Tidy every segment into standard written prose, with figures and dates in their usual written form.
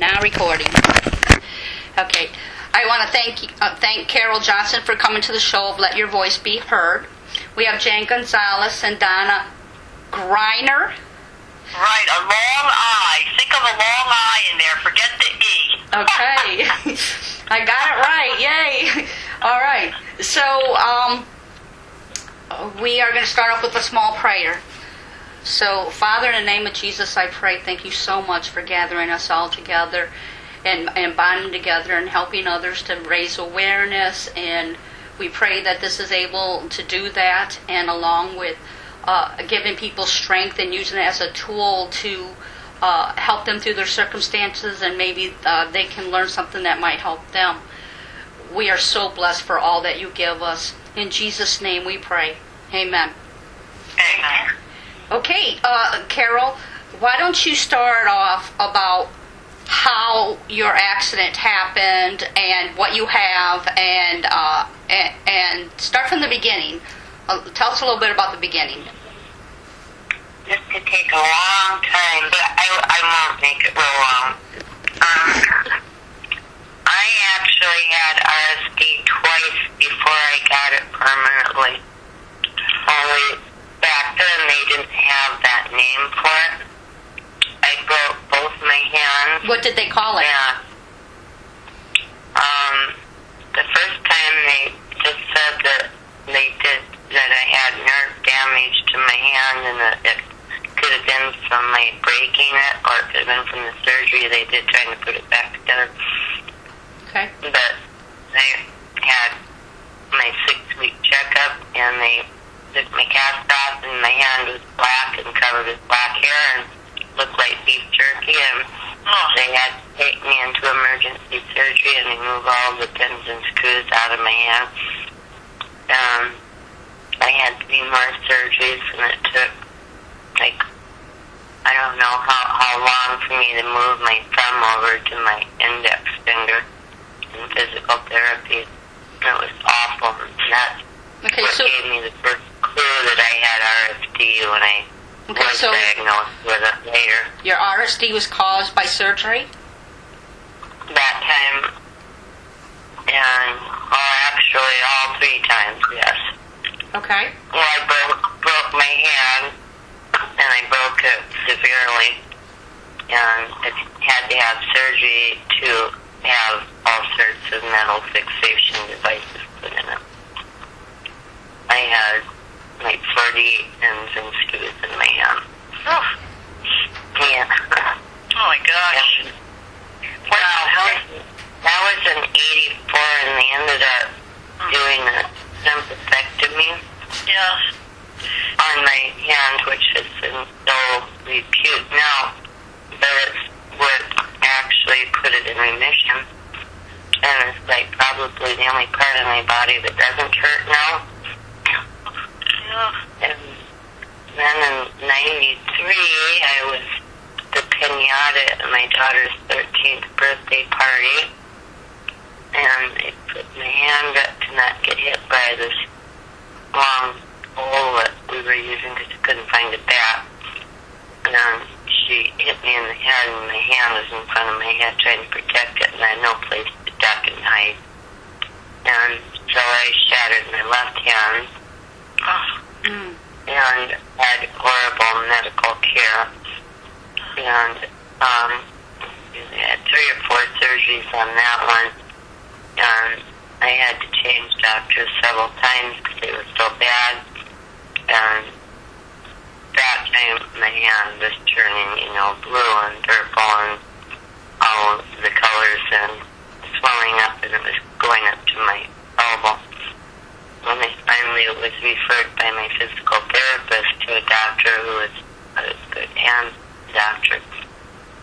Now recording. Okay. I want to thank Carol Johnson for coming to the show of Let Your Voice Be Heard. We have Jane Gonzalez and Donna Greiner. Right, a long I. Think of a long I in there. Forget the E. Okay. I got it right. Yay. All right. So we are going to start off with a small prayer. So, Father, in the name of Jesus, I pray, thank you so much for gathering us all together and bonding together and helping others to raise awareness. And we pray that this is able to do that, and along with giving people strength and using it as a tool to help them through their circumstances, and maybe they can learn something that might help them. We are so blessed for all that you give us. In Jesus' name we pray. Amen. Amen. Okay, Carol, why don't you start off about how your accident happened and what you have, and start from the beginning. Tell us a little bit about the beginning. This could take a long time, but I won't make it real long. I actually had RSD twice before I got it permanently. Only back then they didn't have that name for it. I broke both my hands. What did they call it? Yeah. The first time they just said that I had nerve damage to my hand, and that it could have been from my breaking it, or it could have been from the surgery they did trying to put it back together. Okay. But I had my 6-week checkup, and they took my cast off, and my hand was black and covered with black hair and looked like beef jerky, and they had to take me into emergency surgery and remove all the pins and screws out of my hand. I had 3 more surgeries, and it took, I don't know how long for me to move my thumb over to my index finger in physical therapy. It was awful. And that's what gave me the first clue that I had RSD when I was diagnosed with it later. Your RSD was caused by surgery? That time, and actually all 3 times, yes. Okay. Well, I broke my hand, and I broke it severely, and I had to have surgery to have all sorts of metal fixation devices put in it. I had 48 pins and screws in my hand. Oh. Yeah. Oh my gosh. Wow. That was in 84, and they ended up doing a sympathectomy. Yes. On my hand, which has been so repute now, but it's what actually put it in remission. And it's probably the only part of my body that doesn't hurt now. And then in 93, I was the pinata at my daughter's 13th birthday party, and they put my hand up to not get hit by this long pole that we were using because we couldn't find a bat. And she hit me in the head, and my hand was in front of my head trying to protect it, and I had no place to duck and hide. And so I shattered my left hand. And had horrible medical care. And I had 3 or 4 surgeries on that one. And I had to change doctors several times because they were so bad. And that time my hand was turning, blue and purple and all the colors and swelling up, and it was going up to my elbow. When I finally was referred by my physical therapist to a doctor who was a good hand doctor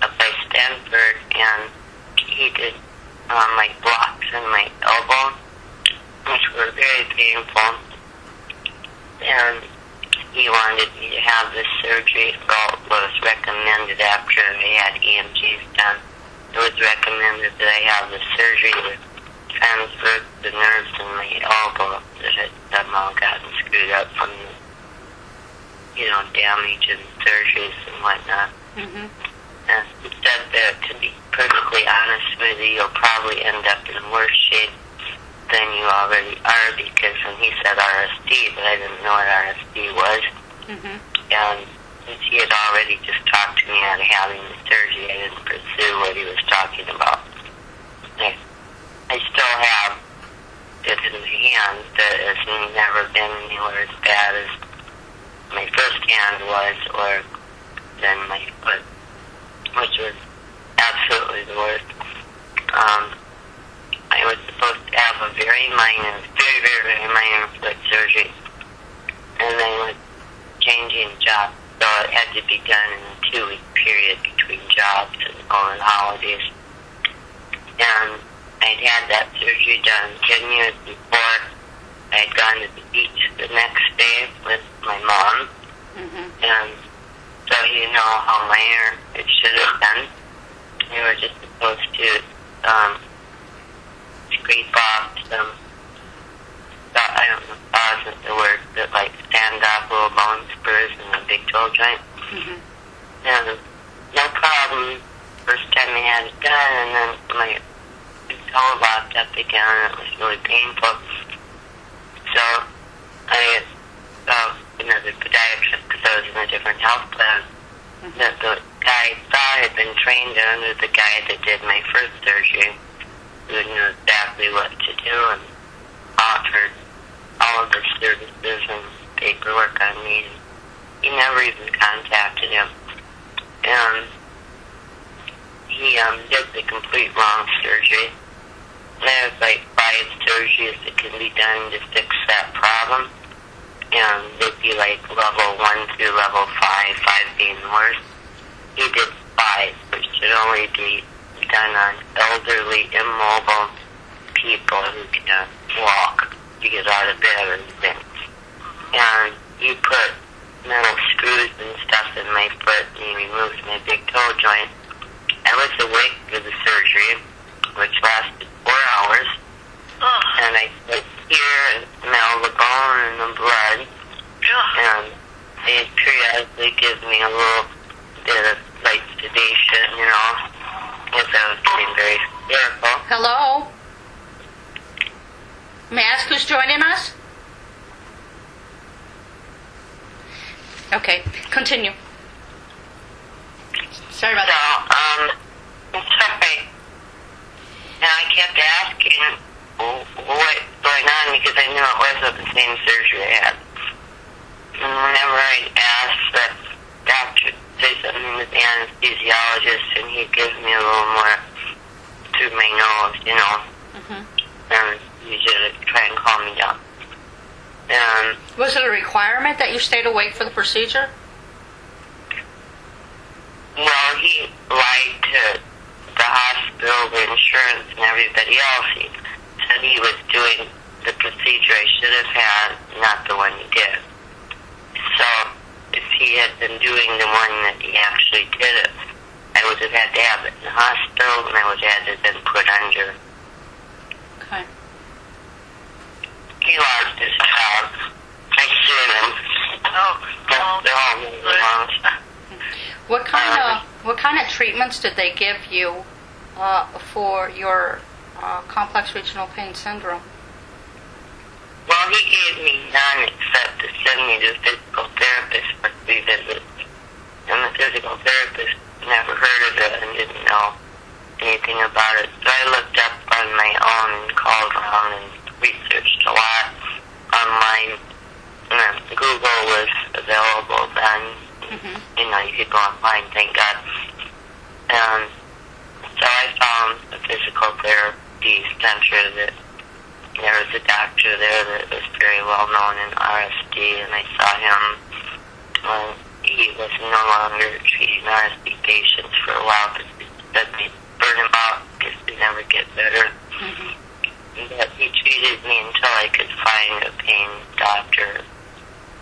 up by Stanford, and he did blocks in my elbow, which were very painful. And he wanted me to have this surgery. Well, it was recommended after I had EMGs done. It was recommended that I have the surgery to transfer the nerves in my elbow that had somehow gotten screwed up from the, damage and surgeries and whatnot. Mm-hmm. And he said that it could be perfectly honest with you, you'll probably end up in worse shape than you already are, because when he said RSD, but I didn't know what RSD was. Mm-hmm. And since he had already just talked to me out of having the surgery, I didn't pursue what he was talking about. I still have it in my hand that has never been anywhere as bad as my first hand was, or than my foot, which was absolutely the worst. I was supposed to have a very minor, very minor foot surgery, and I was changing jobs, so it had to be done in a 2-week period between jobs and over the holidays. And I'd had that surgery done 10 years before. I had gone to the beach the next day with my mom, and so you know how minor it should have been. We were just supposed to scrape off some, I don't know, isn't the word, but like stand off little bone spurs in the big toe joint. And no problem. First time I had it done, and then my big toe locked up again, and it was really painful. So I saw another podiatrist, because I was in a different health plan, that the guy thought had been trained under the guy that did my first surgery, who knew exactly what to do and offered all of the services and paperwork on me. He never even contacted him. And he did the complete wrong surgery. There's like 5 surgeries that can be done to fix that problem. And they'd be like level 1 through level 5, 5 being the worst. He did 5, which should only be done on elderly, immobile people who can't walk to get out of bed or anything. And he put metal screws and stuff in my foot, and he removed my big toe joint. I was awake for the surgery, which lasted 4 hours, and I could hear and smell the bone and the blood, and they periodically give me a little bit of light sedation, you know, as I was getting very hysterical. Hello? May I ask who's joining us? Okay, continue. Sorry about that. It's alright. And I kept asking what's going on, because I knew it wasn't the same surgery I had. And whenever I'd ask the doctor to say something with the anesthesiologist, and he'd give me a little more through my nose, you know, and usually try and calm me down. Was it a requirement that you stayed awake for the procedure? Well, he lied to the hospital, the insurance, and everybody else. He said he was doing the procedure I should have had, not the one he did. So, if he had been doing the one that he actually did it, I would have had to have it in the hospital, and I would have had to been put under. Okay. He lost his job. I sued him. What kind of treatments did they give you for your complex regional pain syndrome? Well, he gave me none except to send me to a physical therapist for 3 visits. And the physical therapist never heard of it and didn't know anything about it. So I looked up on my own and called around and researched a lot online. And Google was available then. You know, you could go online, thank God. And so I found a physical therapy center that there was a doctor there that was very well known in RSD, and I saw him when he was no longer treating RSD patients for a while, because he said they burn him out because they never get better. But he treated me until I could find a pain doctor,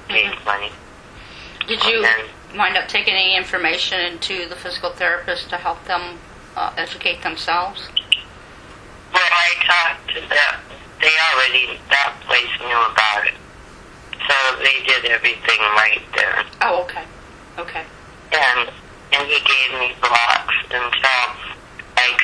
paid money. Did you wind up taking any information into the physical therapist to help them educate themselves? Well, I talked to them. That place knew about it. So they did everything right there. Oh, okay. Okay. And he gave me blocks until I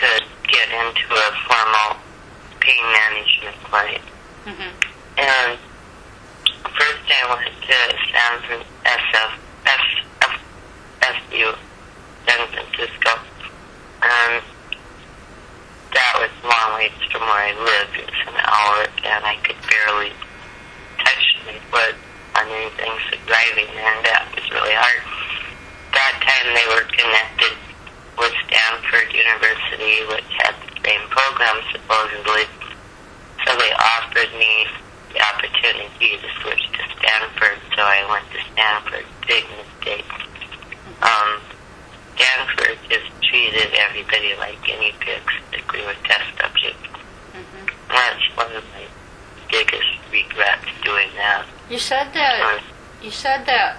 ways from where I lived. It was an hour, and I could barely touch my foot on anything, so driving there and that was really hard. That time they were connected with Stanford University, which had the same program supposedly. So they offered me the opportunity to switch to Stanford, so I went to Stanford. Big mistake. Stanford just treated everybody like guinea pigs, like we were test subjects. That's one of my biggest regrets doing that. You said that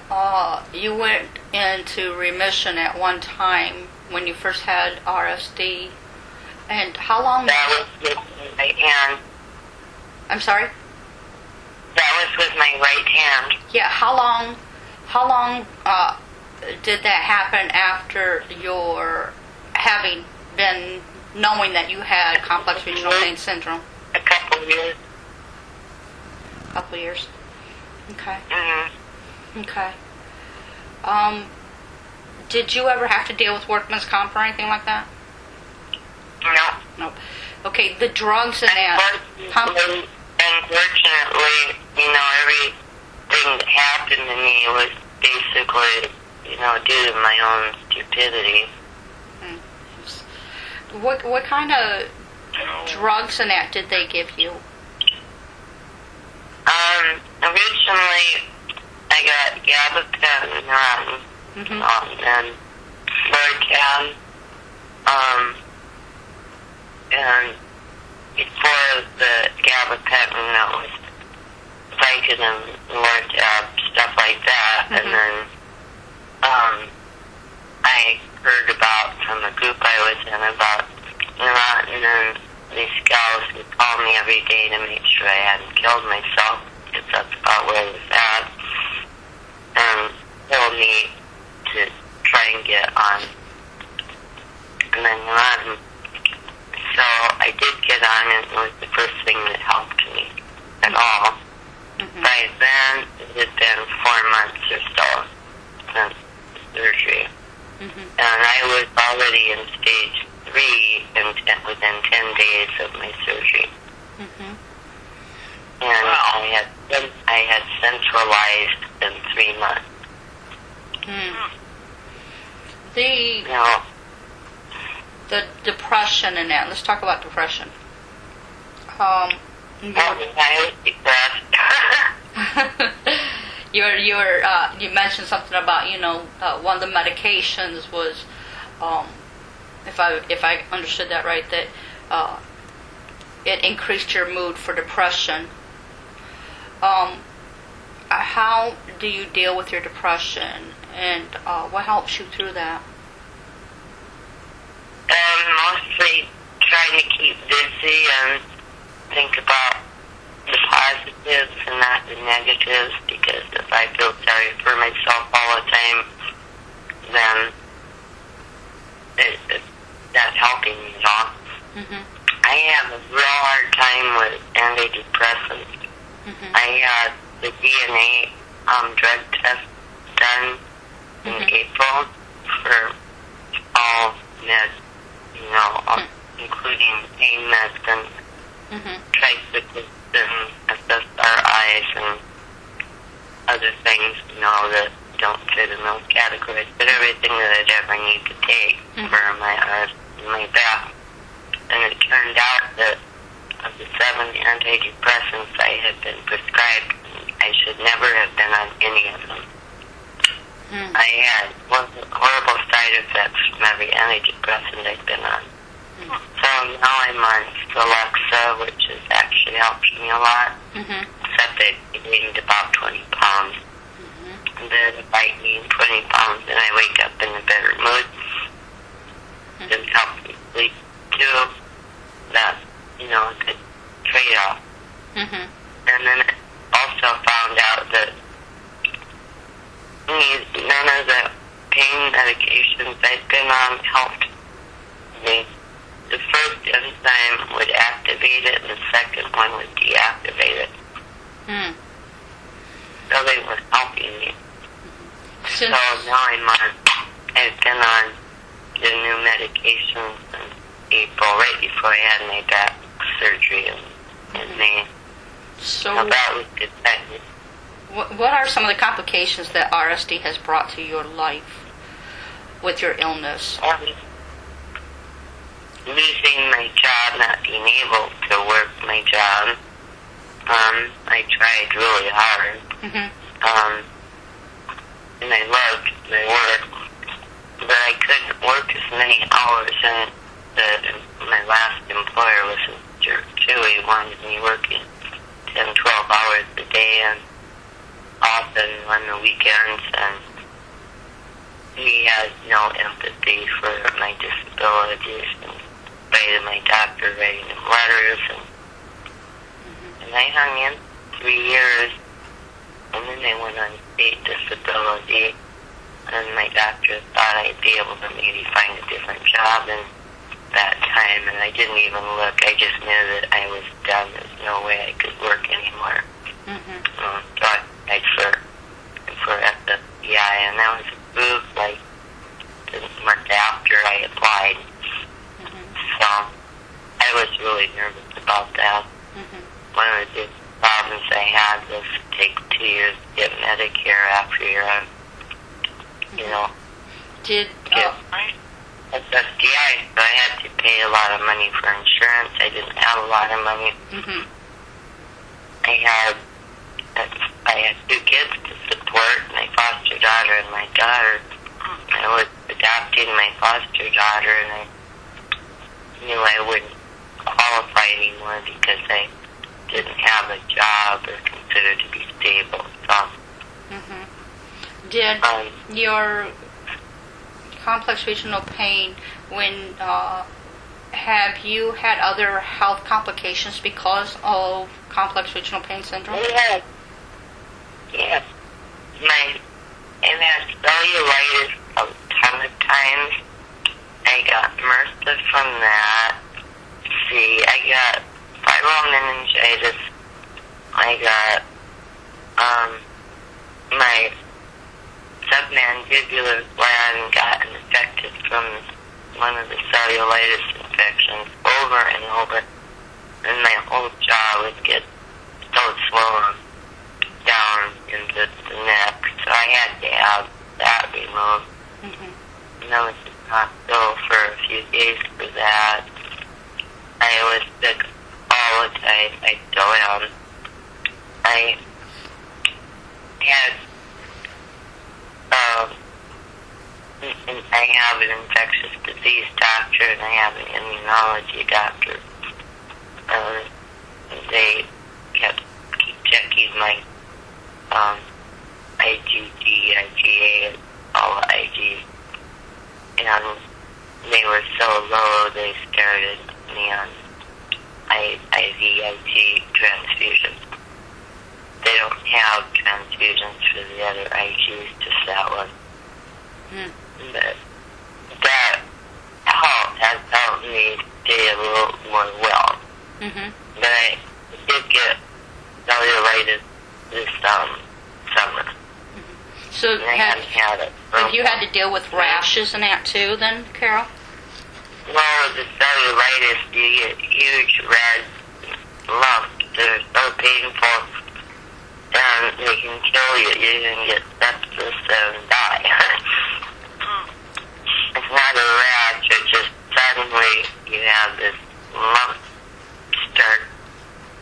you went into remission at one time when you first had RSD, and how long? That was with my right hand. I'm sorry? That was with my right hand. Yeah, how long did that happen after your having been knowing that you had complex regional pain syndrome? A couple of years. A couple years. Okay. Mm-hmm. Okay. Did you ever have to deal with workman's comp or anything like that? No. No. Okay, the drugs and that. Unfortunately, everything that happened to me was basically, due to my own stupidity. What kind of drugs and that did they give you? Originally, I got gabapentin, and Lorcan, and before the gabapentin, that was Vicodin, Lortab, stuff like that, and then I heard about from the group I was in about and then these gals would call me every day to make sure I hadn't killed myself, because that's about where I was at, and told me to try and get on Neuron. So I did get on, and it was the first thing that helped me at all. By then, it had been 4 months or so since surgery. And I was already in stage 3 within 10 days of my surgery. And I had centralized in 3 months. The depression in that. Let's talk about depression. I was depressed. You mentioned something about one of the medications was, if I understood that right, that it increased your mood for depression. How do you deal with your depression, and what helps you through that? Mostly trying to keep busy and think about the positives and not the negatives, because if I feel sorry for myself all the time, then that's helping me, I have a real hard time with antidepressants. I had the DNA drug test done in April for all meds, including pain medicine, tricyclics and SSRIs and other things, that don't fit in those categories, but everything that I'd ever need to take for my back. And it turned out that of the 7 antidepressants I had been prescribed, I should never have been on any of them. I had horrible side effects from every antidepressant I'd been on. So now I'm on Celexa, which has actually helped me a lot, except I gained about 20 pounds. And then if I gain 20 pounds, then I wake up in a better mood. It helps me sleep too. That's, a good trade-off. And then I also found out that none of the pain medications I've been on helped me. The first enzyme would activate it, and the second one would deactivate it. So they were helping me. So now I've been on the new medications in April, right before I had my back surgery in Maine. So, Now that was good. what are some of the complications that RSD has brought to your life with your illness? Losing my job, not being able to work my job. I tried really hard. And I loved my work, but I couldn't work as many hours, and my last employer was a jerk too. He wanted me working 10, 12 hours a day, and often on the weekends, and he had no empathy for my disabilities, and my doctor writing him letters, and I hung in 3 years, and then I went on state disability, and my doctor thought I'd be able to maybe find a different job in that time, and I didn't even look. I just knew that I was done. There's no way I could work anymore. So I applied for SSDI, and that was approved like the month after I applied. So I was really nervous about that. One of the big problems I had was it takes 2 years to get Medicare after you're on, Did SSDI, so I had to pay a lot of money for insurance. I didn't have a lot of money. I had 2 kids to support, my foster daughter and my daughter. I was adopting my foster daughter, and I knew I wouldn't qualify anymore because I didn't have a job or considered to be stable. So, did your complex regional pain, have you had other health complications because of complex regional pain syndrome? Yes. I've had cellulitis a ton of times. I got MRSA from that. I got fibromeningitis. I got my submandibular gland got infected from one of the cellulitis infections over and over, and my whole jaw would get so swollen down into the neck, so I had to have that removed. And I was in the hospital for a few days for that. I was sick all the time. I still am. I have an infectious disease doctor, and I have an immunology doctor. They keep checking my IgG, IgA, all the IGs, and they were so low they started me on IVIG transfusions. They don't have transfusions for the other IGs, just that one. But that has helped me stay a little more well. But I did get cellulitis this summer. So and I haven't had it. have you had to deal with rashes and that too then, Carol? Well, with the cellulitis, you get huge red lumps that are so painful, and they can kill you. You can get sepsis and die. It's not a rash, it's just suddenly you have this lump start.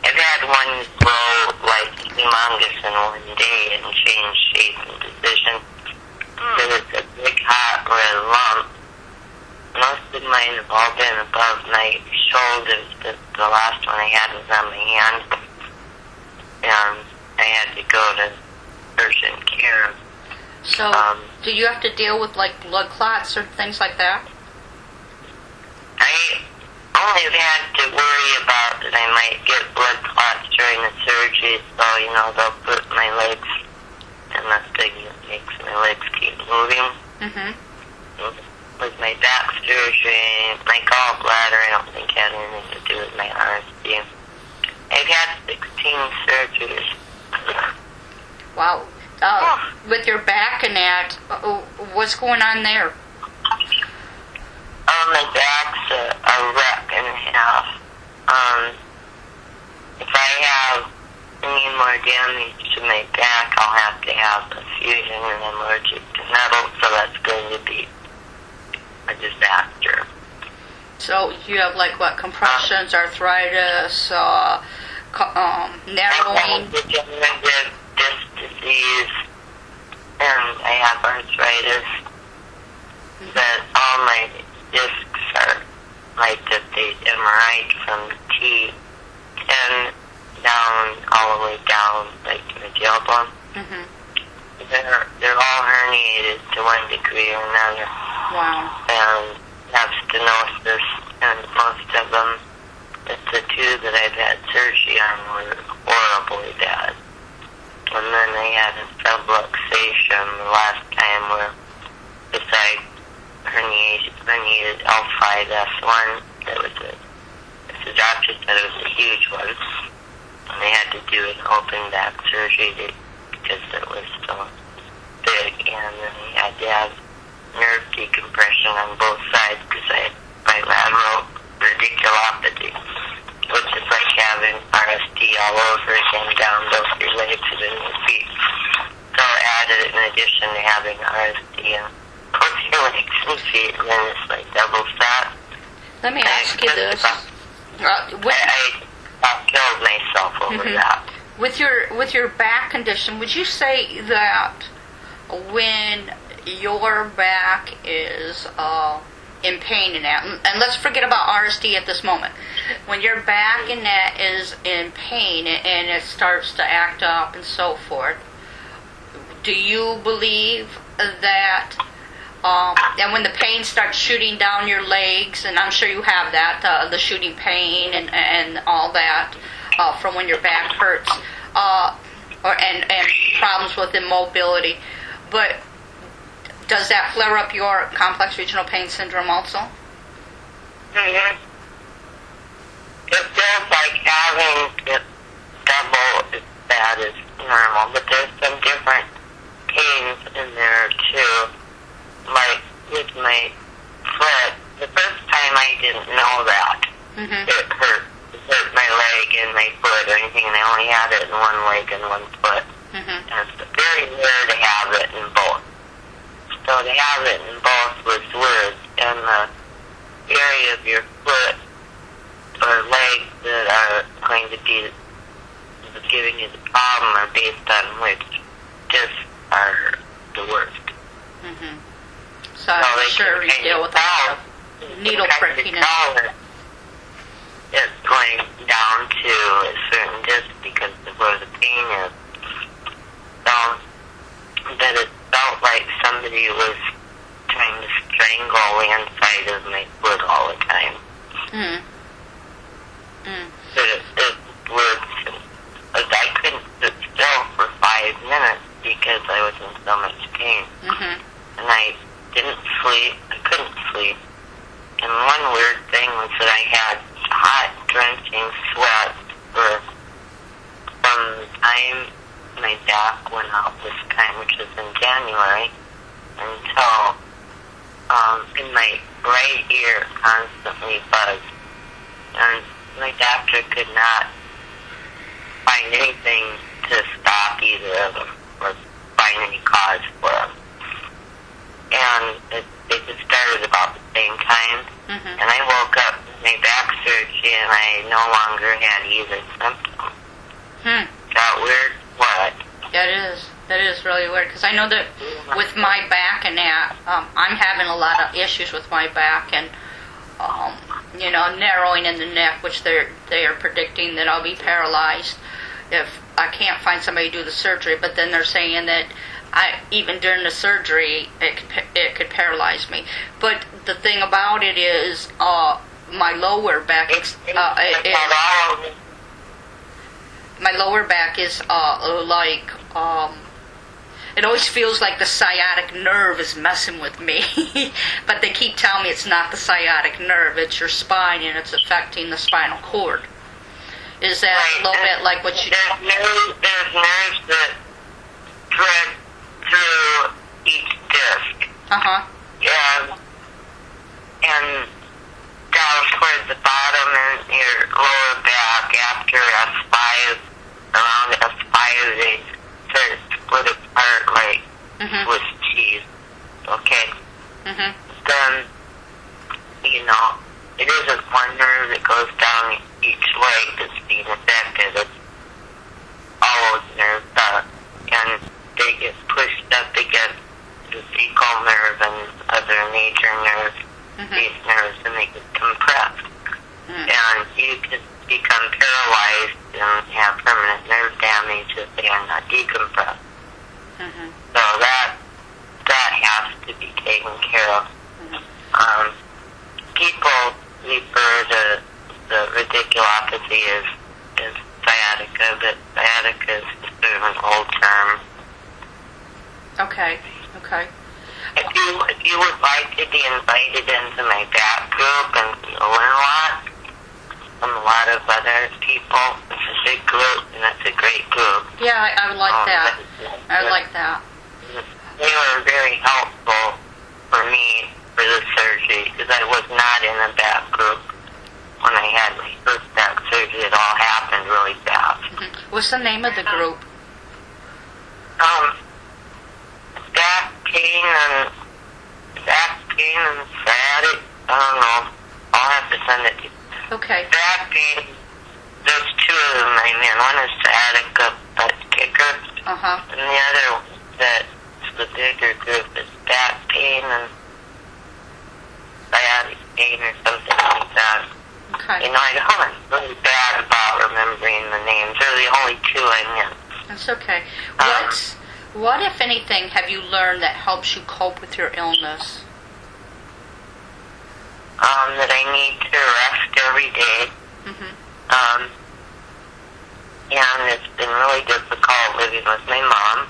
I've had one grow like humongous in one day and change shape and position. But it's a big, hot, red lump. Most of mine have all been above my shoulders, but the last one I had was on my hand. And I had to go to urgent care. So, do you have to deal with like blood clots or things like that? I only had to worry about that I might get blood clots during the surgery, so, they'll put my legs in the thing that makes my legs keep moving. With my back surgery, my gallbladder, I don't think had anything to do with my RSD. I've had 16 surgeries. Wow. With your back and that, what's going on there? My back's a wreck and a half. more damage to my back, I'll have to have a fusion, and I'm allergic to metal, so that's going to be a disaster. So you have like what, compressions, arthritis, narrowing? I have degenerative disc disease, and I have arthritis. But all my discs are like that they MRI'd from the T10 down, all the way down, like to the tailbone. Mm-hmm. They're all herniated to one degree or another. Wow. And have stenosis, and most of them, the two that I've had surgery on were horribly bad. And then I had a subluxation the last time where, besides herniated L5S1, that was the doctor said it was a huge one. And they had to do an open back surgery because it was so big. And then they had to have nerve decompression on both sides because I had bilateral radiculopathy, which is like having RSD all over again down both your legs and in your feet. So added in addition to having RSD and both your legs and feet, and then it's like double fat. Let me ask you this. I killed myself over that. With your back condition, would you say that when your back is in pain and that, and let's forget about RSD at this moment, when your back and that is in pain and it starts to act up and so forth, do you believe that and when the pain starts shooting down your legs, and I'm sure you have that, the shooting pain and all that from when your back hurts, and problems with immobility, but does that flare up your complex regional pain syndrome also? Mm-hmm. It feels like having it double as bad as normal, but there's some different pains in there too. Like with my foot, the first time I didn't know that. Mm-hmm. It hurt my leg and my foot or anything, and I only had it in one leg and one foot. Mm-hmm. And it's very rare to have it in both. So to have it in both was weird, and the area of your foot or leg that are going to be giving you the problem are based on which discs are the worst. Mm-hmm. So I'm sure you deal with that needle pricking. It's going down to a certain disc because of where the pain is. So that it felt like somebody was trying to strangle the inside of my foot all the time. Mm. Mm. But it was, I couldn't sit still for 5 minutes because I was in so much pain. Mm-hmm. And I didn't sleep. I couldn't sleep. And one weird thing was that I had hot, drenching sweat from the time my back went out this time, which was in January, until in my right ear constantly buzzed. And my doctor could not find anything to stop either of them or find any cause for them. And it just started about the same time. Mm-hmm. And I woke up with my back surgery and I no longer had either symptom. Got weird? What? That is really weird, because I know that with my back and that, I'm having a lot of issues with my back and, narrowing in the neck, which they are predicting that I'll be paralyzed if I can't find somebody to do the surgery. But then they're saying that even during the surgery, it could paralyze me. But the thing about it is, my lower back is like it always feels like the sciatic nerve is messing with me. But they keep telling me it's not the sciatic nerve, it's your spine and it's affecting the spinal cord. Is that a little bit like what you... There's nerves that thread through each disc. Uh-huh. And down towards the bottom and your lower back after S5, around S5 they sort of split apart like Mhm. Swiss cheese. Okay? Mhm. Then, it isn't one nerve that goes down each leg that's being affected. It's all those nerves are, and they get pushed up against the cecal nerve and other major nerves, these nerves, and they get compressed. And you can become paralyzed and have permanent nerve damage if they are not decompressed. So that has to be taken care of. People refer to the radiculopathy as sciatica, but sciatica is sort of an old term. Okay. If you would like to be invited into my back group and learn a lot from a lot of other people, it's a big group, and it's a great group. Yeah, I would like that. I would like that. They were very helpful for me for the surgery, because I was not in a back group when I had my first back surgery. It all happened really fast. What's the name of the group? Back pain and sciatic. I don't know. I'll have to send it to you. Okay. Back pain. There's two of them I'm in. One is sciatica butt kicker, and the other that's the bigger group is back pain and sciatic pain or something like that. Okay. I'm really bad about remembering the names. They're the only two I'm in. That's okay. What, if anything, have you learned that helps you cope with your illness? That I need to rest every day. And it's been really difficult living with my mom.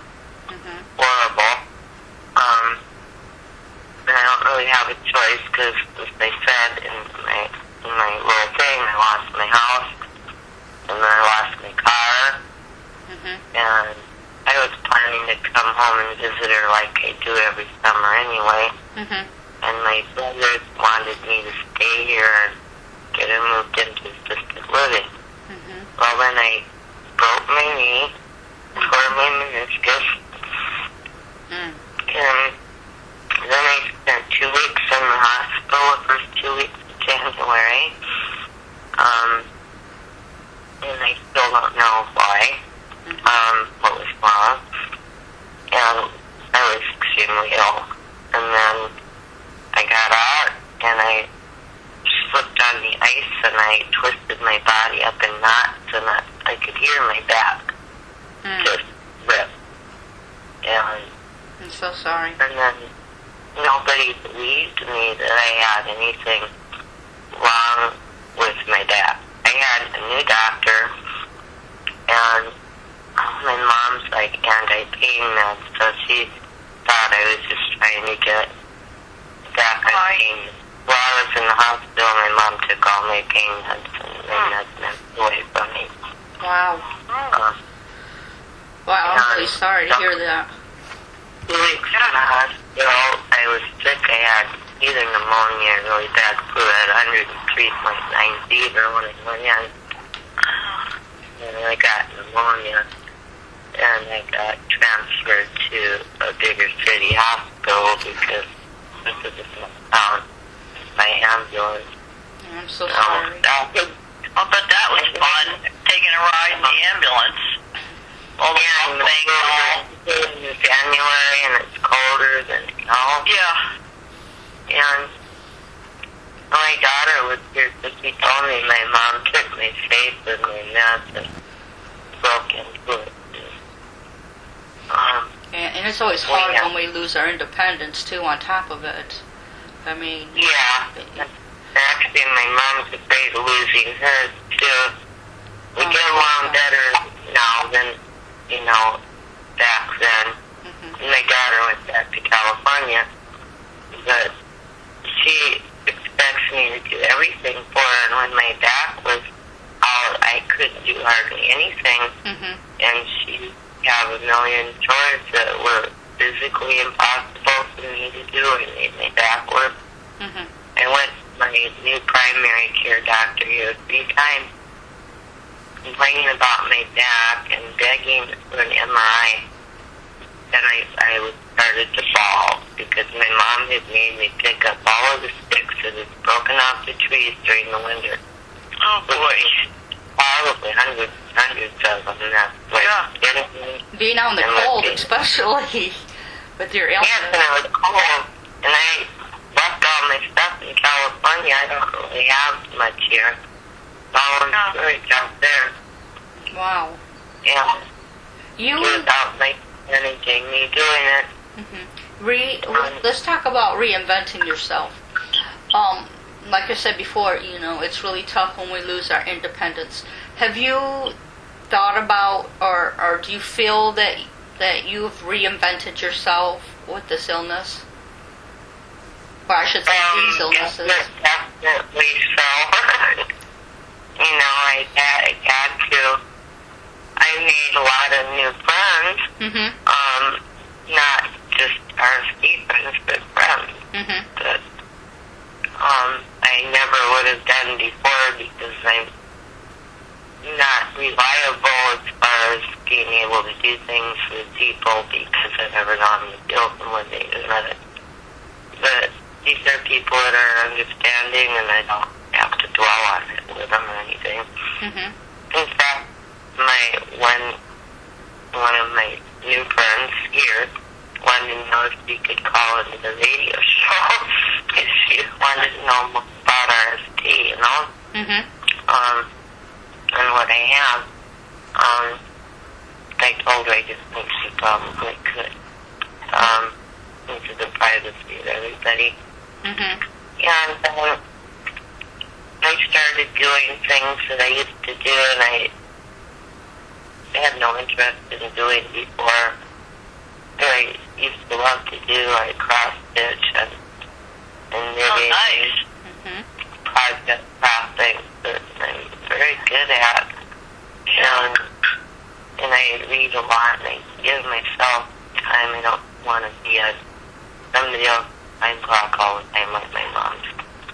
Horrible. And I don't really have a choice because, as I said in my little thing, I lost my house, and then I lost my car, and I was planning to come home and visit her like I do every summer anyway. And my brothers wanted me to stay here and get her moved into assisted living. Well, then I broke my knee, tore my meniscus, and then I spent 2 weeks in the hospital, the first 2 weeks of January, and I still don't know why, what was wrong, and I was extremely ill. And then I got out, and I slipped on the ice, and I twisted my body up in knots, and I could hear my back just rip. And I'm so sorry. And then nobody believed me that I had anything wrong with my back. I had a new doctor, and my mom's like anti-pain meds, so she thought I was just trying to get back on pain. While I was in the hospital, my mom took all my pain meds and my meds away from me. Wow. Wow, I'm really sorry to hear that. 2 weeks in the hospital, I was sick. I had either pneumonia or really bad flu. I had 103.9 fever when I went in. And I got pneumonia. And I got transferred to a bigger city hospital because this is a small town by ambulance. I'm so sorry. I'll bet that was fun, taking a ride in the ambulance. All the wrong things, all. In January, and it's colder than snow. Yeah. And my daughter was here, so she told me my mom took my face and my meds and broke into it. And it's always hard when we lose our independence, too, on top of it. I mean... Yeah. Actually, my mom's afraid of losing hers, too. We get along better now than, back then. My daughter went back to California, but she expects me to do everything for her, and when my back was out, I couldn't do hardly anything, and she have a million chores that were physically impossible for me to do. I made my back work. I went to my new primary care doctor here 3 times, complaining about my back and begging for an MRI. Then I started to fall because my mom had made me pick up all of the sticks that had broken off the trees during the winter. Oh, boy. Probably hundreds of them. And that's like Being out in the cold, especially with your illness. yes, and I was cold, and I left all my stuff in California. I don't really have much here. All in storage out there. Wow. Yeah. You. Without my managing me doing it. Let's talk about reinventing yourself. Like I said before, it's really tough when we lose our independence. Have you thought about, or do you feel that you've reinvented yourself with this illness? Or I should say these illnesses. Definitely so. I had to. I made a lot of new friends. Not just RSD friends, but friends that I never would have done before because I'm not reliable as far as being able to do things with people because I've never gone in the field from one day to another. But these are people that are understanding, and I don't have to dwell on it with them or anything. In fact, one of my new friends here wanted to know if she could call into the radio show if she wanted to know more about RSD, and what I have. I told her I just think she probably could, into the privacy of everybody. And I started doing things that I used to do, and I had no interest in doing before. That I used to love to do, like cross stitch and knitting, project crafting that I'm very good at. And I read a lot, and I give myself time. I don't want to be somebody else time clock all the time like my mom.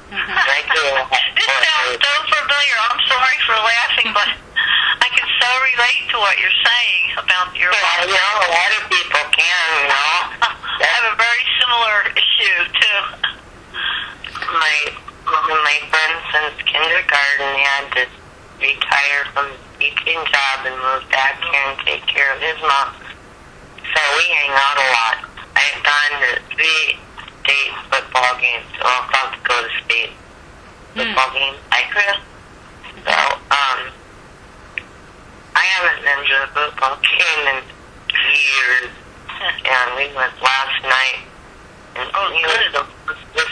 This sounds so familiar. I'm sorry for laughing, but I can so relate to what you're saying about your life. A lot of people can, I have a very similar issue, too. One of my friends since kindergarten had to retire from the teaching job and move back here and take care of his mom. So we hang out a lot. I've gone to 3 state football games, so I'm about to go to state football games. So, I haven't been to a football game in years, and we went last night, and it was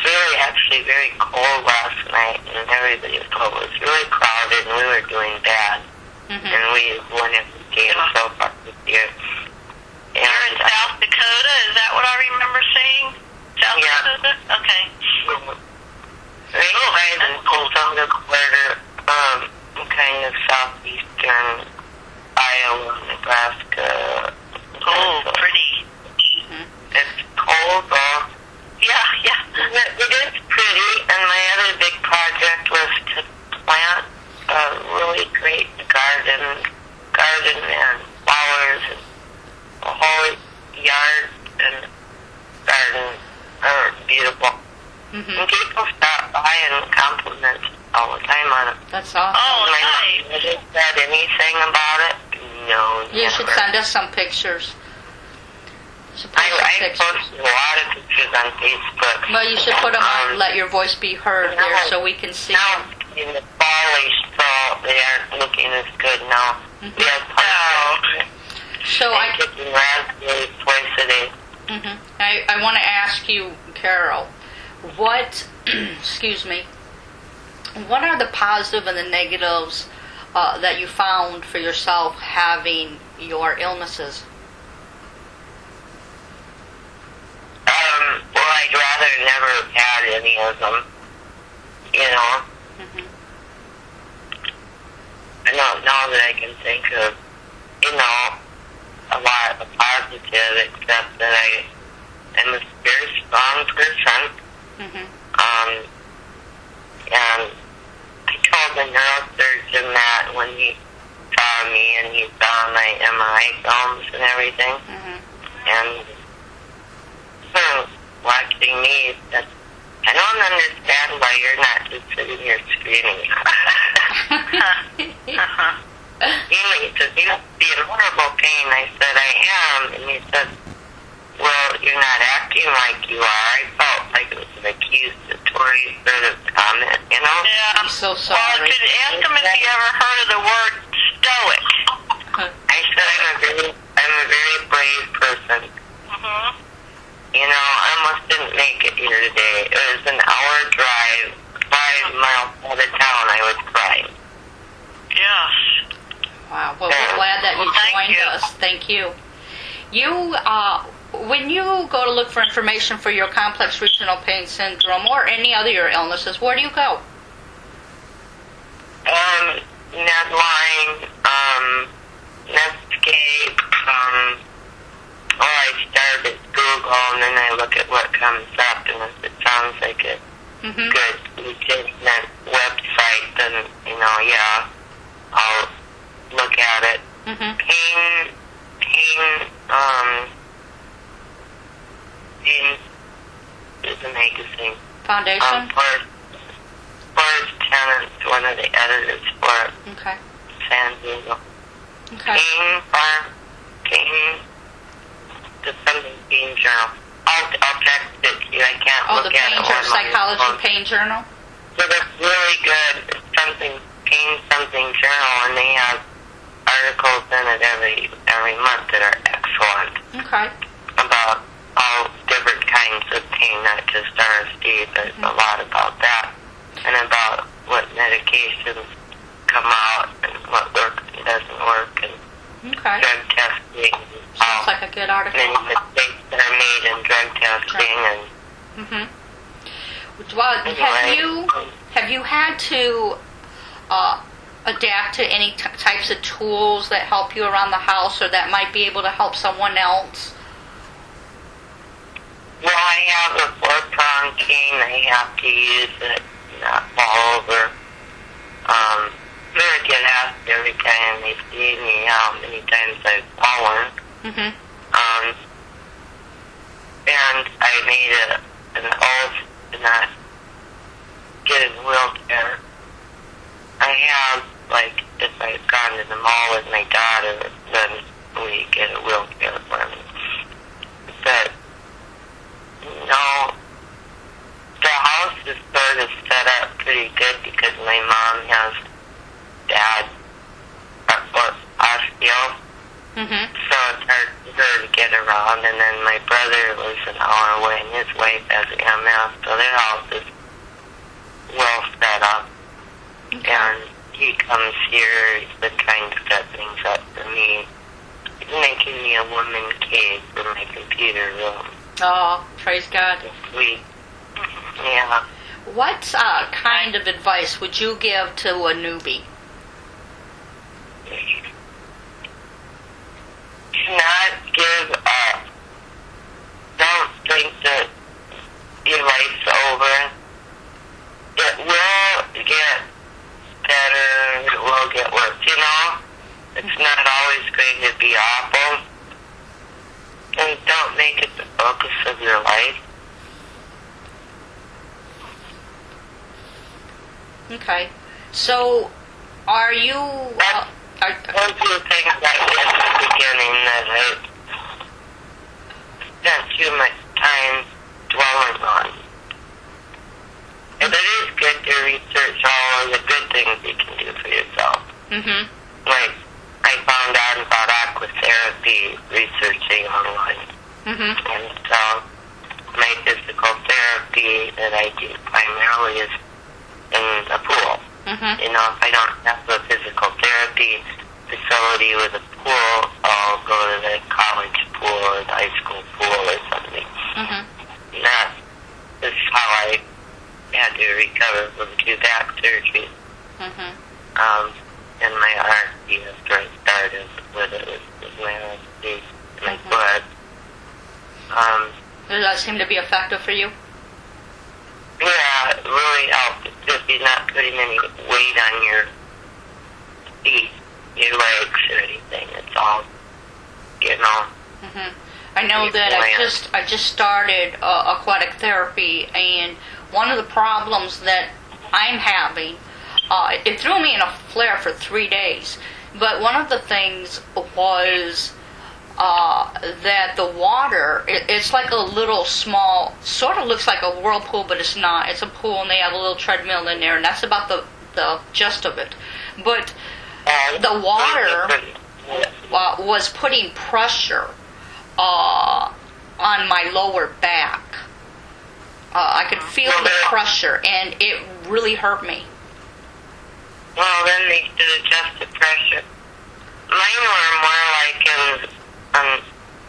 really actually very cold last night, and everybody was cold. It was really crowded, and we were doing bad, and we won every game so far this year. You're in South Dakota, is that what I remember seeing? South Dakota? Okay. Right in Colton, quarter, kind of southeastern Iowa, Nebraska. Oh, pretty. It's cold, though. Yeah. It is pretty, and my other big project was to plant a really great garden and flowers and a whole yard and garden are beautiful. And people stop by and compliment all the time on it. That's awesome. Oh, nice. Have you said anything about it? No, You should send us some pictures. I posted a lot of pictures on Facebook. Well, you should put them on, let your voice be heard there so we can see now, them. in the polish, so they aren't looking as good now. We have So I'm taking raspberries twice a day. I want to ask you, Carol, what what are the positive and the negatives that you found for yourself having your illnesses? Well, I'd rather never have had any of them, I don't know that I can think of, a lot of positive, except that I am a very strong person. And I told the neurosurgeon that when he me, and he saw my MRI films and everything. Mhm. And watching me, he said, I don't understand why you're not just sitting here screaming. He said, you must be in horrible pain. I said, I am. And he said, well, you're not acting like you are. I felt like it was an accusatory sort of comment, you know? Yeah. I'm so Well, sorry. ask him if he ever heard of the word stoic. I said, I'm a very brave person. Mm-hmm. You know, I almost didn't make it here today. It was an hour drive, 5 miles out of town. I was crying. Yes. Wow. Well, we're glad that you Well, thank joined you. us. Thank you. You, when you go to look for information for your complex regional pain syndrome or any other your illnesses, where do you go? Netline, Netscape, I start at Google and then I look at what comes up, and if it sounds like a Mhm. good legitimate website, then, you know, yeah, I'll look at it. Mhm. Pain is a magazine. Foundation. Forrest Tennant's one of the editors for it. Okay. San Diego. Okay. Pain, the something pain journal. I'll text it to you. I can't Oh, the look at pain it journal, on my psychology phone. pain journal. But it's really good. It's something journal, and they have articles in it every month that are excellent Okay. about all different kinds of pain, not just RSD, but a lot about that, and about what medications come out and what works and doesn't work, and Okay. drug testing. Sounds like a good article. Many mistakes that are made in drug testing, and Mhm. Well, anyway, have you had to adapt to any types of tools that help you around the house, or that might be able to help someone else? well, I have a 4-prong cane. I have to use it, not fall over. I get asked every time they see me how many times I've fallen. Mhm. And I made an oath to not get in a wheelchair. I have, like, if I've gone to the mall with my daughter, then we get a wheelchair for me. But, no, the house is sort of set up pretty good because my mom has dad or osteo, Mhm. so it's hard for her to get around. And then my brother lives an hour away, and his wife has MS, so their house is well set up. And he comes here, he's been trying to set things up for me. He's making me a woman cave for my computer room. Oh, praise God. Sweet. Yeah. What kind of advice would you give to a newbie? Not give up. Don't think that your life's over. It will get better, it will get worse, you know? It's not always going to be awful. And don't make it the focus of your life. Okay. So, are you... Those are things I did at the beginning that I spent too much time dwelling on. And it is good to research all of the good things you can do for yourself. Mhm. Like, I found out about aquatherapy researching online. Mhm. And so, my physical therapy that I do primarily is in a pool. Mhm. You know, if I don't have a physical therapy facility with a pool, I'll go to the college pool or the high school pool or something. Mhm. And that is how I had to recover from 2 back surgeries. Mhm. And my RSD after I started with it was my RSD, my foot. Does that seem to be effective for you? Yeah, it really helped. It's just you're not putting any weight on your feet. your legs or anything. It's all, you know. I know that I just started aquatic therapy, and one of the problems that I'm having, it threw me in a flare for 3 days. But one of the things was that the water, it's like a little small, sort of looks like a whirlpool, but it's not. It's a pool, and they have a little treadmill in there, and that's about the gist of it. But the water was putting pressure on my lower back. I could feel the pressure, and it really hurt me. Well, then they should adjust the pressure. Mine were more like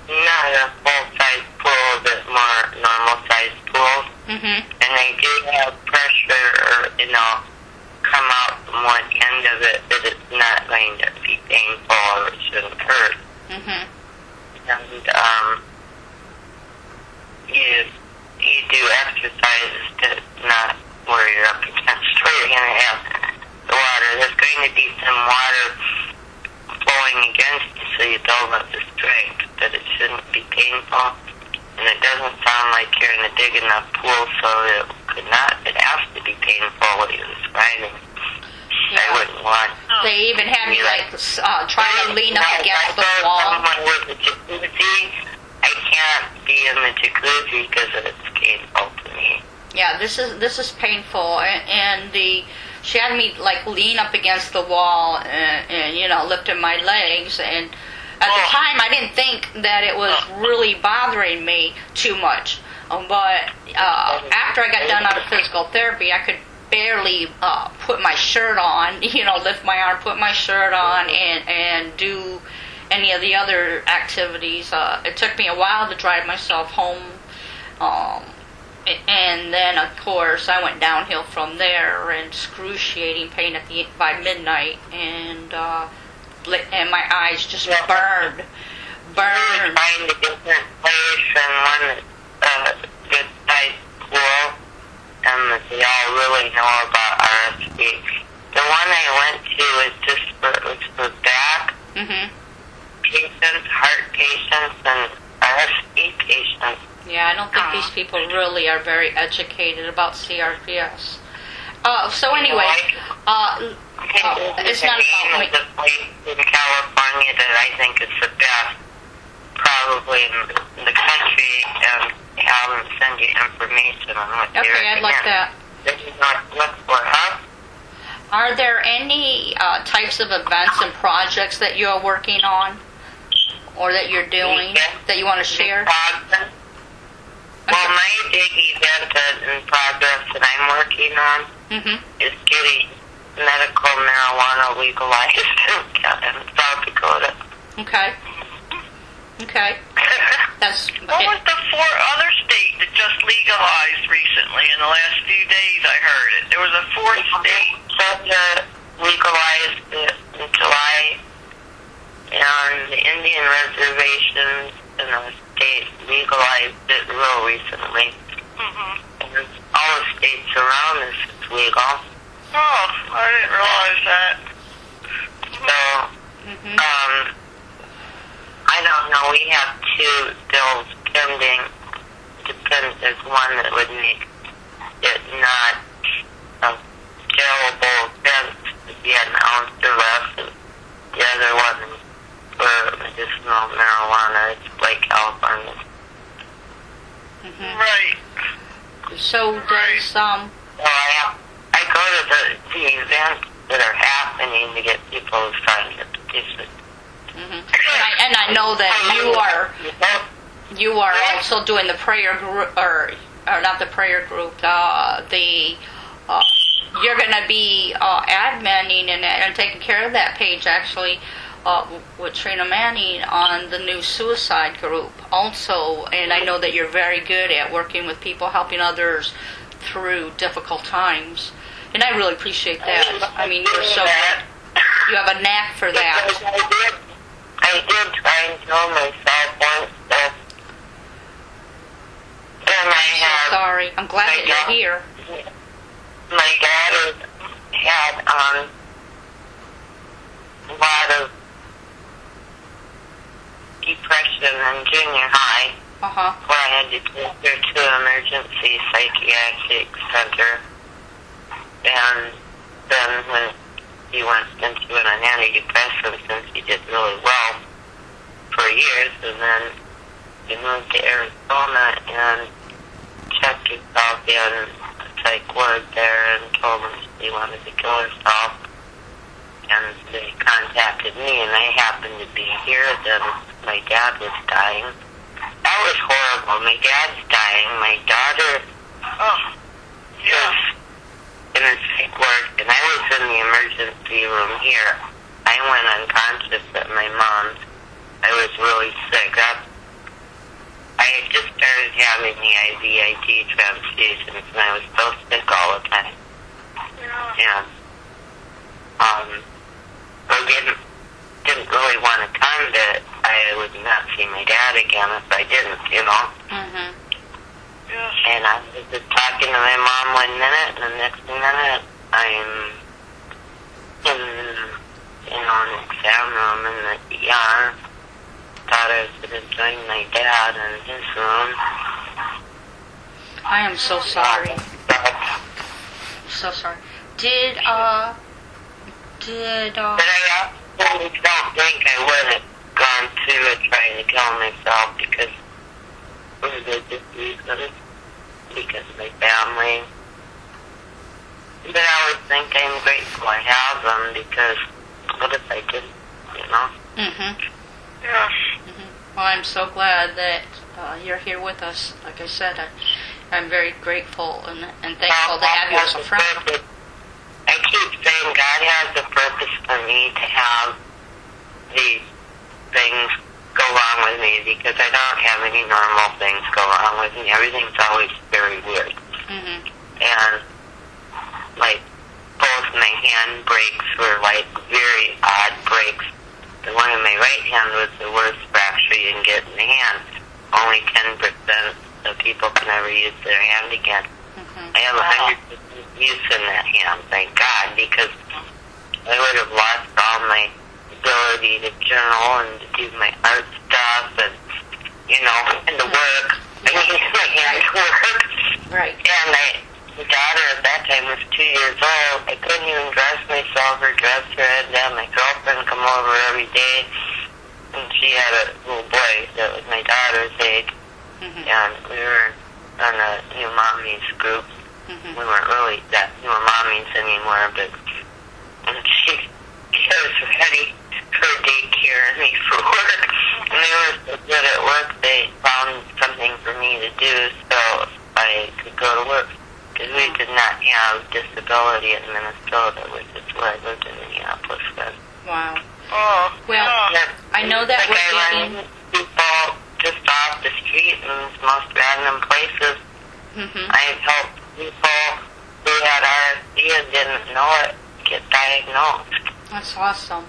not a full-size pool, but more normal-sized pools. And they do have pressure, come out from one end of it, but it's not going to be painful or it shouldn't hurt. And you do exercises to not where you're up against where you're going to have the water. There's going to be some water flowing against you so you build up the strength, but it shouldn't be painful. And it doesn't sound like you're in a big enough pool, so it has to be painful what you're describing. I wouldn't want. They even had me trying to lean up against the wall. Someone with a jacuzzi, I can't be in the jacuzzi because it's painful to me. Yeah, this is painful, and she had me lean up against the wall and lifting my legs, and at the time I didn't think that it was really bothering me too much, but after I got done out of physical therapy, I could barely put my shirt on, lift my arm, put my shirt on, and do any of the other activities. It took me a while to drive myself home, and then of course I went downhill from there, and excruciating pain by midnight, and my eyes just burned. Find a different place and one that's a good sized pool, and that they all really know about RSD. The one I went to was for back patients, heart patients, and RSD patients. Yeah, I don't think these people really are very educated about CRPS. So anyway, it's not about me. The place in California that I think is the best, probably in the country, and have them send you information on what they recommend. I'd like that. This is not look for us. Are there any types of events and projects that you're working on, or that you're doing, that you want to share? Well, my big event in progress that I'm working on is getting medical marijuana legalized in South Dakota. Okay. What was the 4 other state that just legalized recently in the last few days? I heard it. There was a 4th state. Georgia legalized it in July, and the Indian reservations in the state legalized it real recently. And all the states around us is legal. Oh, I didn't realize that. So, I don't know. We have 2 bills pending. There's one that would make it not a jailable offense to be an ounce or less, and the other one is for medicinal marijuana. It's like California. Right. So does So I go to the events that are happening to get people to sign the petition. and I know that you are also doing the prayer group, or not the prayer group. You're going to be adminning and taking care of that page actually with Trina Manning on the new suicide group also. And I know that you're very good at working with people, helping others through difficult times. And I really appreciate that. I mean, you're so good. You have a knack for that. I did try and kill myself once, and I have... Sorry. I'm glad that you're here. My daughter had a lot of in junior high. Uh-huh. Where I had to take her to an emergency psychiatric center. And then when he went into an antidepressant, since he did really well for years, and then he moved to Arizona and checked himself in a psych ward there and told him he wanted to kill himself. And they contacted me, and I happened to be here. Then my dad was dying. That was horrible. My dad's dying. My daughter was in a sick ward, and I was in the emergency room here. I went unconscious at my mom's. I was really sick. I had just started having the IVIG transfusions, and I was so sick all the time. Yeah. I didn't really want to time that I would not see my dad again if I didn't, you know. Mm-hmm. And I was just talking to my mom one minute, and the next minute I'm in, an exam room in the ER. Thought I was going to join my dad in his room. I am so sorry. So sorry. Did But I also don't think I would have gone through it trying to kill myself because of the disease, because of my family. But I always think I'm grateful I have them because what if I didn't, you know? Mm-hmm. Yeah. Mm-hmm. Well, I'm so glad that you're here with us. Like I said, I'm very grateful and thankful to have you as a friend. I keep saying God has a purpose for me to have these things go wrong with me because I don't have any normal things go wrong with me. Everything's always very weird. Mm-hmm. And, like, both my hand breaks were, like, very odd breaks. The one in my right hand was the worst fracture you can get in the hand. Only 10% of people can ever use their hand again. Mm-hmm. I have 100% use in that hand, thank God, because I would have lost all my ability to journal and to do my art stuff and, you know, and to work. I needed my hand to work. Right. And my daughter at that time was 2 years old. I couldn't even dress myself or dress her. I had to have my girlfriend come over every day. And she had a little boy that was my daughter's age. Mm-hmm. And we were on a new mommies group. Mm-hmm. We weren't really that new mommies anymore, but she was ready for daycare and me for work. And they were so good at work, they found something for me to do so I could go to work. Because we did not have disability in Minnesota, which is where I lived in Minneapolis then. Wow. Oh. Well, Yeah. I know that like we're I getting... run people just off the street in the most random places. Mm-hmm. I've helped people who had RSD and didn't know it get diagnosed. That's awesome.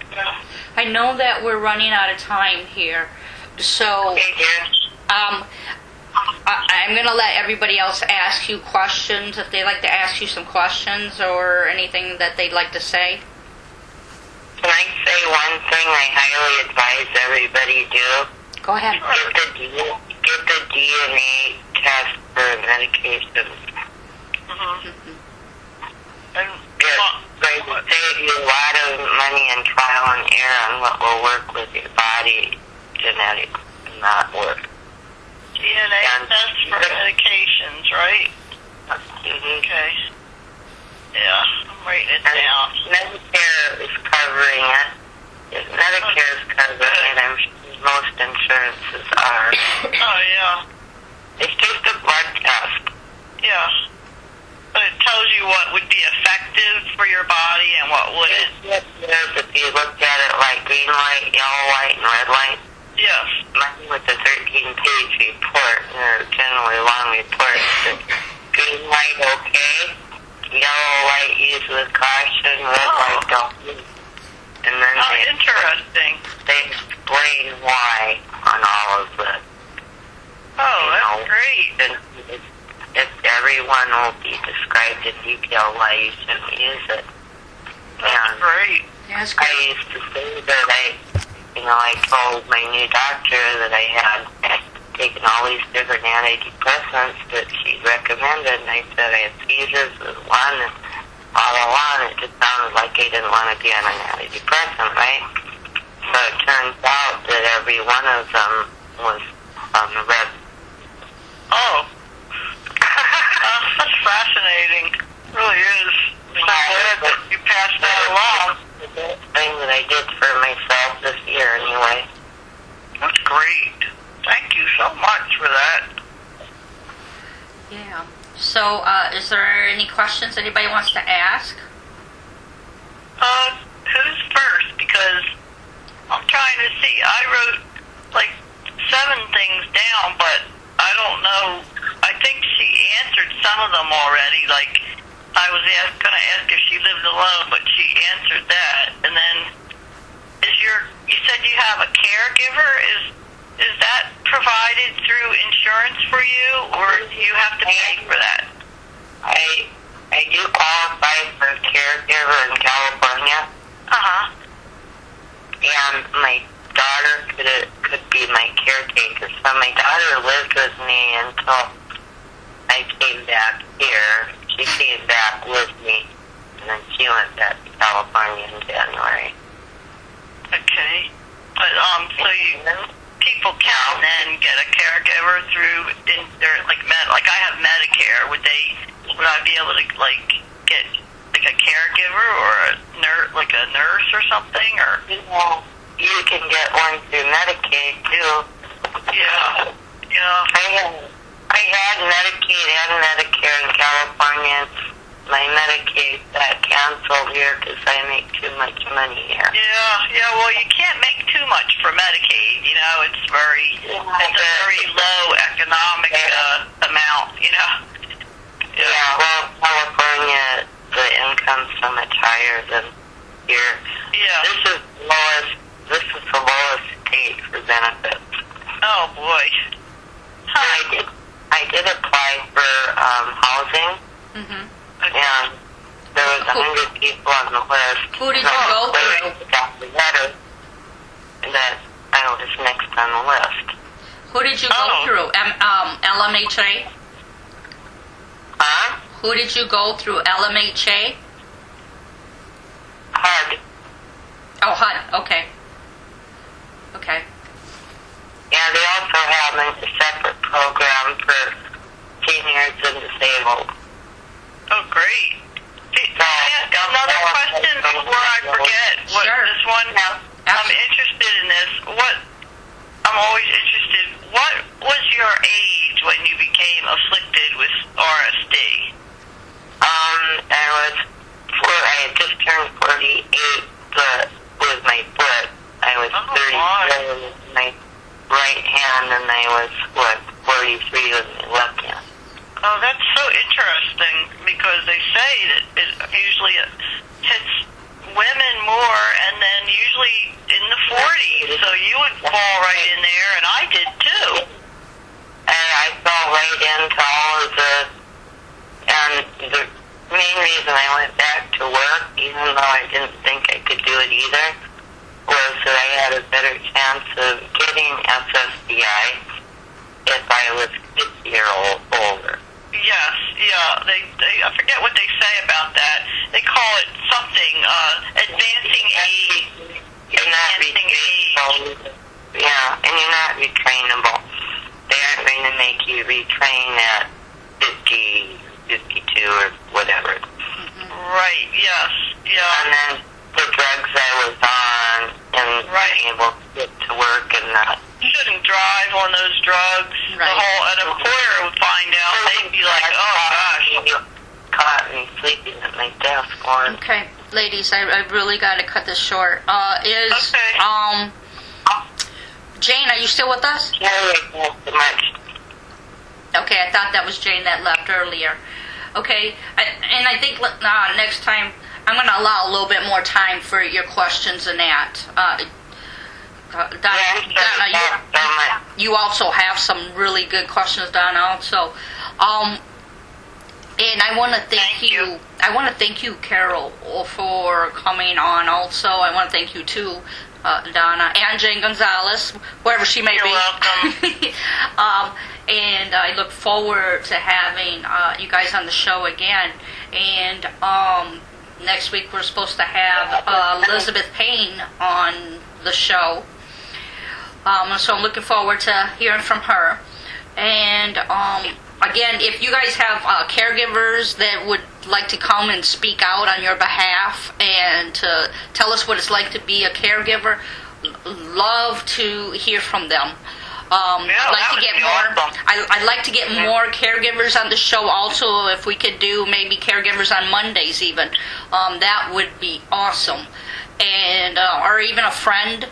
I know that we're running out of time here, so Okay, dear. I'm going to let everybody else ask you questions if they'd like to ask you some questions or anything that they'd like to say. Can I say one thing I highly advise everybody do? Go ahead. Get the DNA test for medications. Mm-hmm. And It will save you a lot of money and trial and error on what will work with your body genetics and not work. DNA test for medications, right? Mm-hmm. Okay. Yeah, I'm writing it down. Medicare is covering it. If Medicare is covering it, I'm sure most insurances are. Oh, yeah. It's just a blood test. Yeah. But it tells you what would be effective for your body and what wouldn't. Yes, if you looked at it like green light, yellow light, and red light. Yes. Mine with the 13-page report, generally long report. Green light, okay. Yellow light, use with caution. Red light, don't use. And then Interesting. they explain why on all of this. Oh, that's great. And if everyone will be described in detail why you shouldn't use it. That's great. Yeah, it's I great. used to say that I told my new doctor that I had taken all these different antidepressants that she recommended, and I said I had seizures with one, and all along it just sounded like I didn't want to be on an antidepressant, right? So it turns out that every one of them was on the red. Oh. That's fascinating. It really is. I'm so glad that you passed that along. The best thing that I did for myself this year, anyway. That's great. Thank you so much for that. Yeah. So, is there any questions anybody wants to ask? Who's first? Because I'm trying to see. I wrote like 7 things down, but I don't know. I think she answered some of them already. Like, I was going to ask if she lived alone, but she answered that. And then, you said you have a caregiver? Is that provided through insurance for you, or do you have to pay for that? I do qualify for a caregiver in California. Uh-huh. And my daughter could be my caretaker. So my daughter lived with me until I came back here. She came back with me, and then she went back to California in January. Okay. But, people can then get a caregiver through, like I have Medicare. Would I be able to, get, a caregiver or a nurse or something, or? Well, you can get one through Medicaid, too. Yeah. I had Medicaid and Medicare in California. My Medicaid got canceled here because I make too much money here. Yeah, well, you can't make too much for Medicaid, it's it's a very low economic amount, Yeah, well, California, the income's so much higher than here. Yeah. This is the lowest state for benefits. Oh, boy. Huh. I did apply for housing. Mm-hmm. And there was 100 people on the list. Who did you go through? Got the letter that I was next on the list. Who did you go through? LMHA? Huh? Who did you go through? LMHA? HUD. Oh, HUD. Okay. Okay. Yeah, they also have a separate program for seniors and disabled. Oh, great. Can I ask another question before I forget? Sure. This one? I'm interested in this. I'm always interested. What was your age when you became afflicted with RSD? I had just turned 48 with my foot. I was 37 with my right hand, and I was, 43 with my left hand. Oh, that's so interesting, because they say that it usually hits women more, and then usually in the 40s, so you would fall right in there, and I did too. And I fell right into all of and the main reason I went back to work, even though I didn't think I could do it either, was that I had a better chance of getting SSDI if I was 50 or older. Yes, yeah. I forget what they say about that. They call it something, advancing age. You're not retrainable. Yeah, and you're not retrainable. They aren't going to make you retrain at 50, 52, or whatever. Right, yes, yeah. And then the drugs I was on and being able to get to work and not. Shouldn't drive on those drugs. Right. An employer would find out. They'd be like, oh, gosh. Caught me sleeping at my desk on. Okay, ladies, I really got to cut this short. Okay. Jane, are you still with us? Yeah, not so much. Okay, I thought that was Jane that left earlier. Okay, and I think next time I'm going to allow a little bit more time for your questions and that. Donna, you also have some really good questions, Donna, also. And I want to thank you I want to thank you, Carol, for coming on also. I want to thank you, too, Donna, and Jane Gonzalez, wherever she may You're be. welcome. And I look forward to having you guys on the show again. And next week we're supposed to have Elizabeth Payne on the show. So I'm looking forward to hearing from her. And again, if you guys have caregivers that would like to come and speak out on your behalf and to tell us what it's like to be a caregiver, love to hear from them. I'd like to get more. Awesome. I'd like to get more caregivers on the show. Also, if we could do maybe caregivers on Mondays, even that would be awesome. And or even a friend,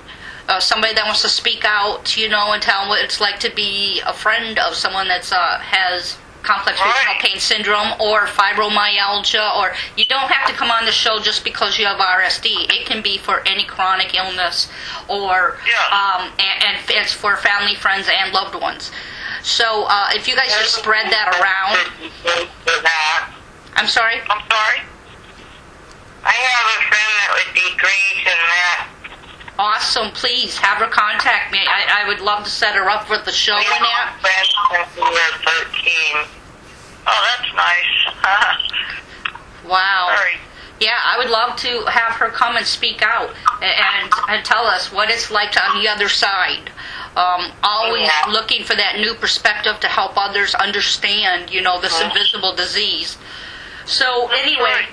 somebody that wants to speak out, and tell them what it's like to be a friend of someone that's has complex regional pain syndrome or fibromyalgia. Or you don't have to come on the show just because you have RSD. It can be for any chronic illness, or and it's for family, friends, and loved ones. So if you guys just spread that around. I'm sorry? I'm sorry? I have a friend that would be great in that. Awesome. Please have her contact me. I would love to set her up with the show We and have that. a friend since we were 13. Oh, that's nice. Wow. Sorry. Yeah, I would love to have her come and speak out and tell us what it's like on the other side. Always looking for that new perspective to help others understand, this invisible disease. So anyway,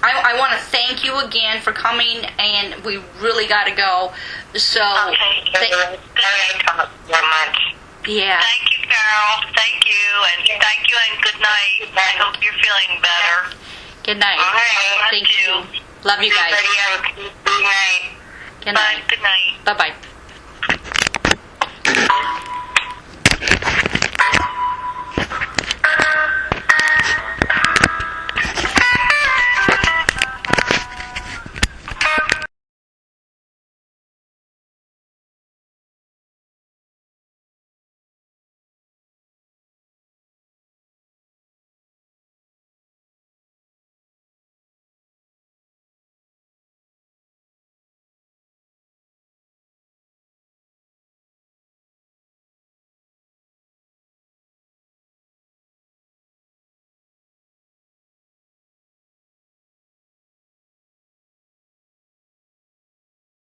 I want to thank you again for coming, and we really got to go. So, Okay. Thank you so much. yeah. Thank you, Carol. Thank you, and good night. I hope you're feeling better. Good night. All right. Thank you. Love you guys. Everybody have a good night. Good night. Bye. Good night. Bye-bye.